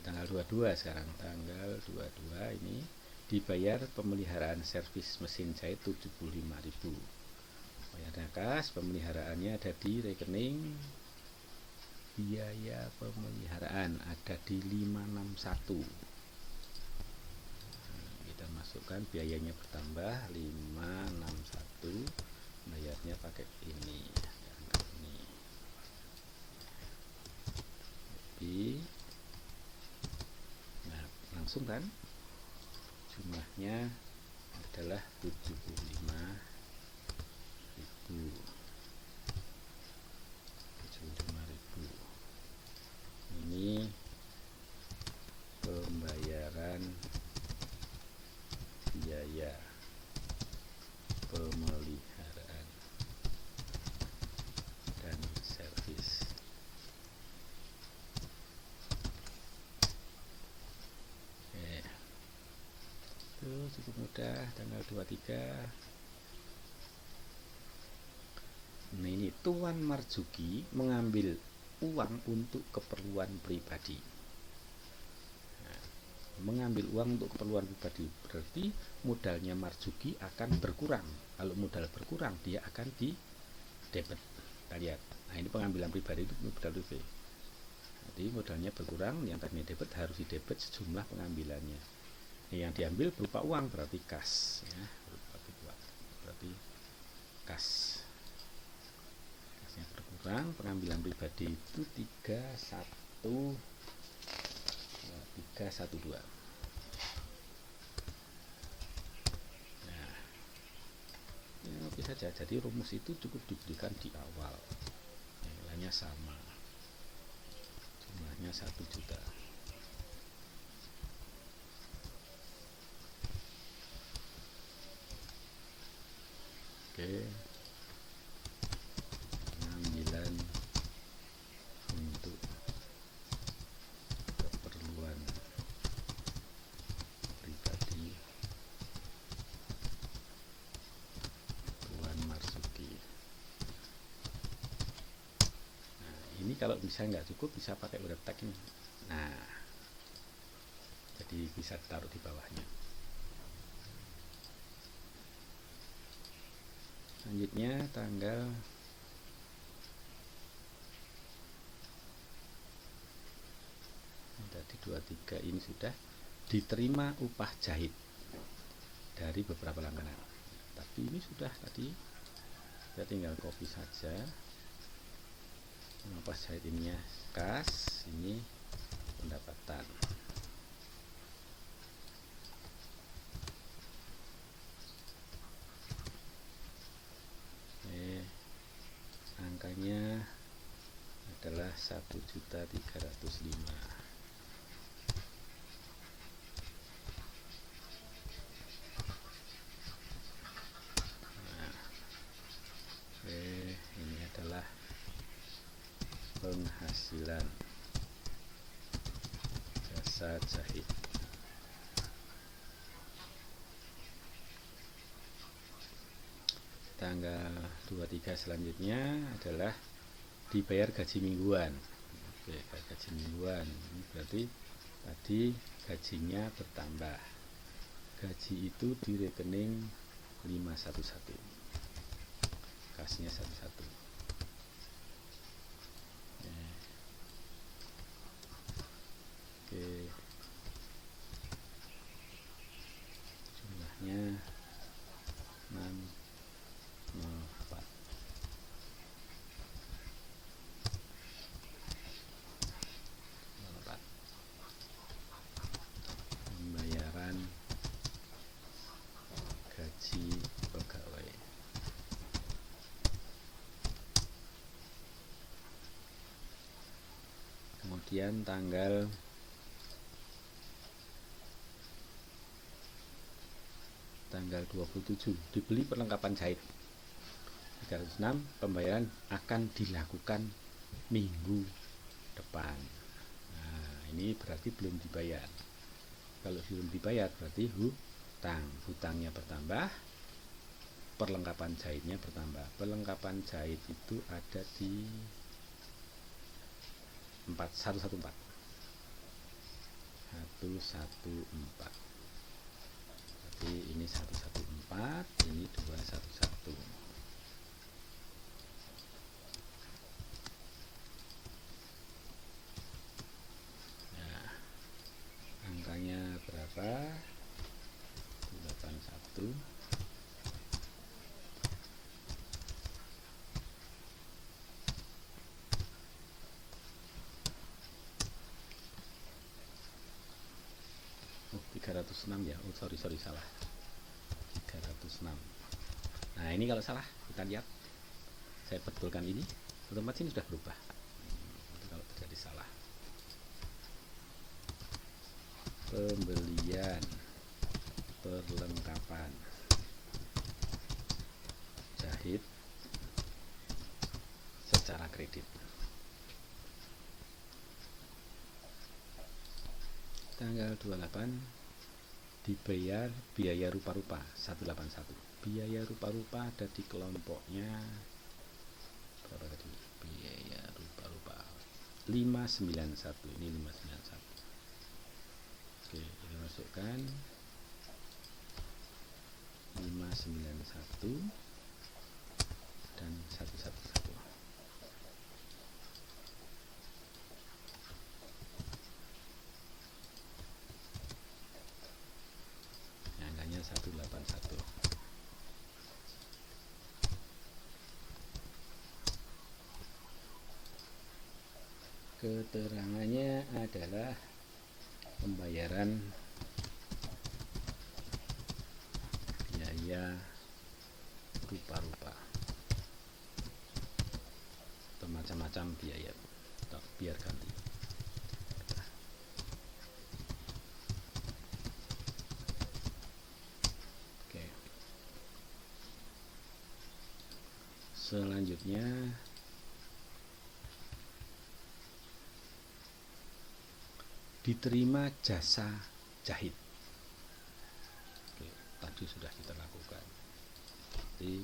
Tanggal 22 sekarang. Tanggal 22 ini dibayar pemeliharaan servis mesin jahit 75.000. Bayarnya kas, pemeliharaannya ada di rekening biaya pemeliharaan, ada di 561. Kita masukkan biayanya bertambah 561, bayarnya pakai ini. Nah, langsung kan jumlahnya adalah 75.000. Ini pembayaran biaya pemeliharaan dan servis. Itu cukup mudah. Tanggal 23. Nah, ini Tuan Marzuki mengambil uang untuk keperluan pribadi. Nah, mengambil uang untuk keperluan pribadi berarti modalnya Marzuki akan berkurang. Kalau modal berkurang, dia akan di debit. Kita lihat. Nah, ini pengambilan pribadi itu modal pribadi. Jadi modalnya berkurang, yang tadinya debit harus di debit sejumlah pengambilannya. Yang diambil berupa uang berarti kas ya, berarti kas. Kasnya berkurang, pengambilan pribadi itu 312. Nah, ya, bisa saja. Jadi rumus itu cukup diberikan di awal. Nilainya sama. Jumlahnya 1 juta. Oke. Pengambilan untuk keperluan pribadi Tuan Marsuki. Nah, ini kalau bisa nggak cukup bisa pakai huruf tag ini. Nah, jadi bisa taruh di bawahnya. Selanjutnya tanggal tadi 23 ini sudah diterima upah jahit dari beberapa langganan. Tapi ini sudah tadi, kita tinggal copy saja. Upah jahit ininya kas, ini pendapatan. Angkanya adalah 1.305.000. Ini adalah penghasilan jasa jahit. Tanggal 23 selanjutnya adalah dibayar gaji mingguan. Oke, gaji mingguan. Ini berarti tadi gajinya bertambah. Gaji itu di rekening 511. Kasnya 11. Oke. Jumlahnya 604. Pembayaran gaji pegawai. Kemudian tanggal 27 dibeli perlengkapan jahit 306. Pembayaran akan dilakukan minggu depan. Nah, ini berarti belum dibayar. Kalau belum dibayar berarti hutangnya bertambah, perlengkapan jahitnya bertambah. Perlengkapan jahit itu ada di 114. Berarti ini 114, ini 211. Nah, angkanya berapa? 81. Oh, 306 ya. Oh, sorry salah. 306. Nah, ini kalau salah kita lihat. Saya betulkan ini, otomatis ini sudah berubah. Itu kalau terjadi salah. Pembelian perlengkapan jahit secara kredit. Tanggal 28 dibayar biaya rupa-rupa 181. Biaya rupa-rupa ada di kelompoknya berapa tadi? Biaya rupa-rupa 591. Ini 591. Oke, kita masukkan 591 dan 111. Angkanya 181. Keterangannya adalah pembayaran biaya rupa-rupa atau macam-macam biaya biar ganti. Oke. Selanjutnya diterima jasa jahit. Oke, tadi sudah kita lakukan. Oke.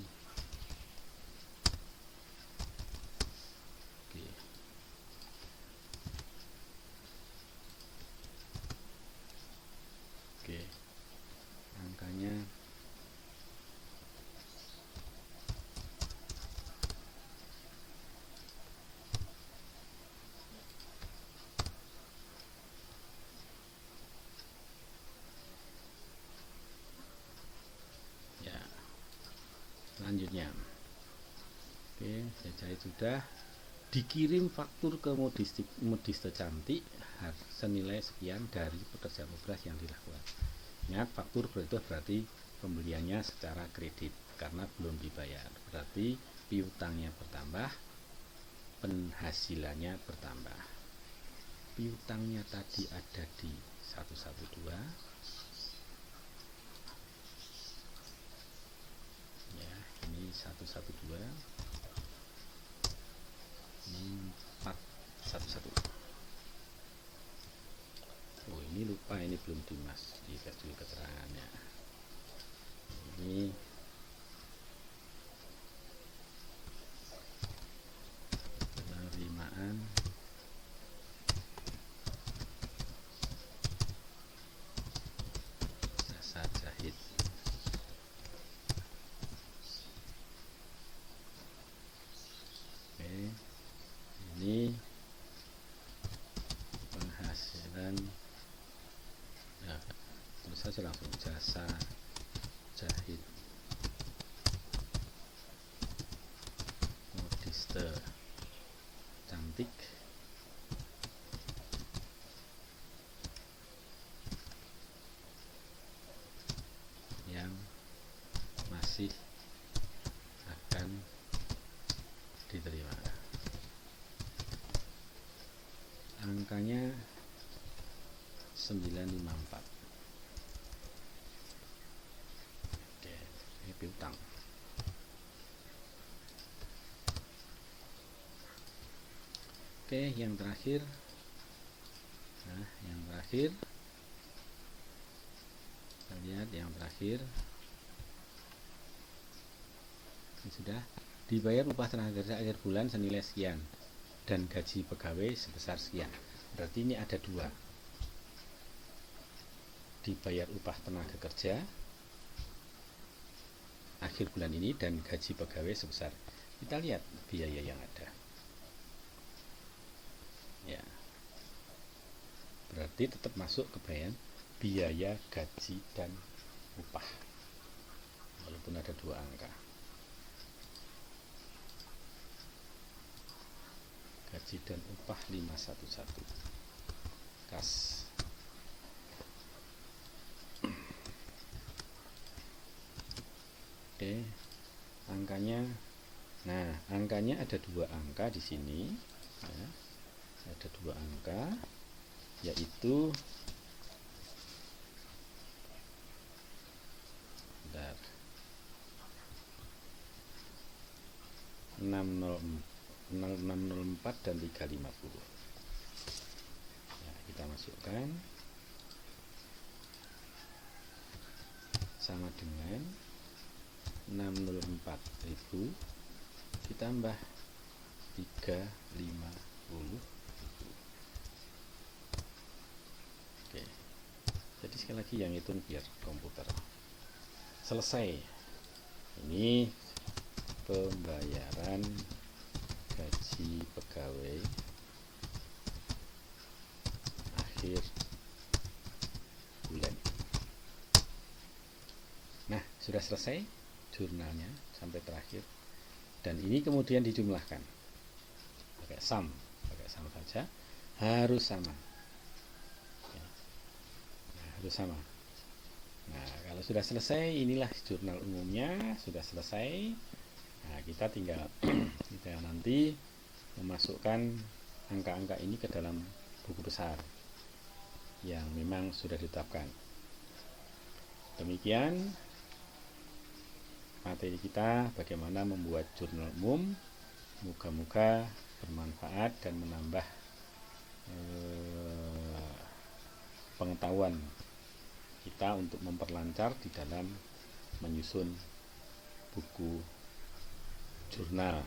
Oke. Angkanya selanjutnya. Oke, saya jahit sudah. Dikirim faktur ke modiste cantik senilai sekian dari pekerjaan operasi yang dilakukan. Ingat, faktur itu berarti pembeliannya secara kredit karena belum dibayar. Berarti piutangnya bertambah, penghasilannya bertambah. Piutangnya tadi ada di 112. Ini 112, ini 411. Oh, ini lupa, ini belum dikasih keterangannya. Ini penerimaan jasa jahit. Ini penghasilan, nah, terus saja langsung jasa jahit modiste cantik yang masih akan diterima. Angkanya 954. Oke, ini piutang. Oke, yang terakhir. Nah, yang terakhir. Kita lihat yang terakhir. Ini sudah dibayar upah tenaga kerja akhir bulan senilai sekian dan gaji pegawai sebesar sekian. Berarti ini ada dua, dibayar upah tenaga kerja akhir bulan ini dan gaji pegawai sebesar. Kita lihat biaya yang ada ya, berarti tetap masuk ke bagian biaya gaji dan upah walaupun ada dua angka. Gaji dan upah 511 kas. Oke, angkanya, nah angkanya ada dua angka di sini ya. Ada dua angka, yaitu 0604 dan 350. Ya, kita masukkan sama dengan 604.000 ditambah 350. Oke, jadi sekali lagi yang hitung biar komputer. Selesai. Ini pembayaran gaji pegawai akhir bulan. Nah, sudah selesai jurnalnya sampai terakhir, dan ini kemudian dijumlahkan pakai sum saja, harus sama ya. Nah, harus sama Nah, kalau sudah selesai, inilah jurnal umumnya, sudah selesai. Nah, kita tinggal kita nanti memasukkan angka-angka ini ke dalam buku besar yang memang sudah ditetapkan. Demikian materi kita bagaimana membuat jurnal umum. Moga-moga bermanfaat dan menambah pengetahuan kita untuk memperlancar di dalam menyusun buku jurnal.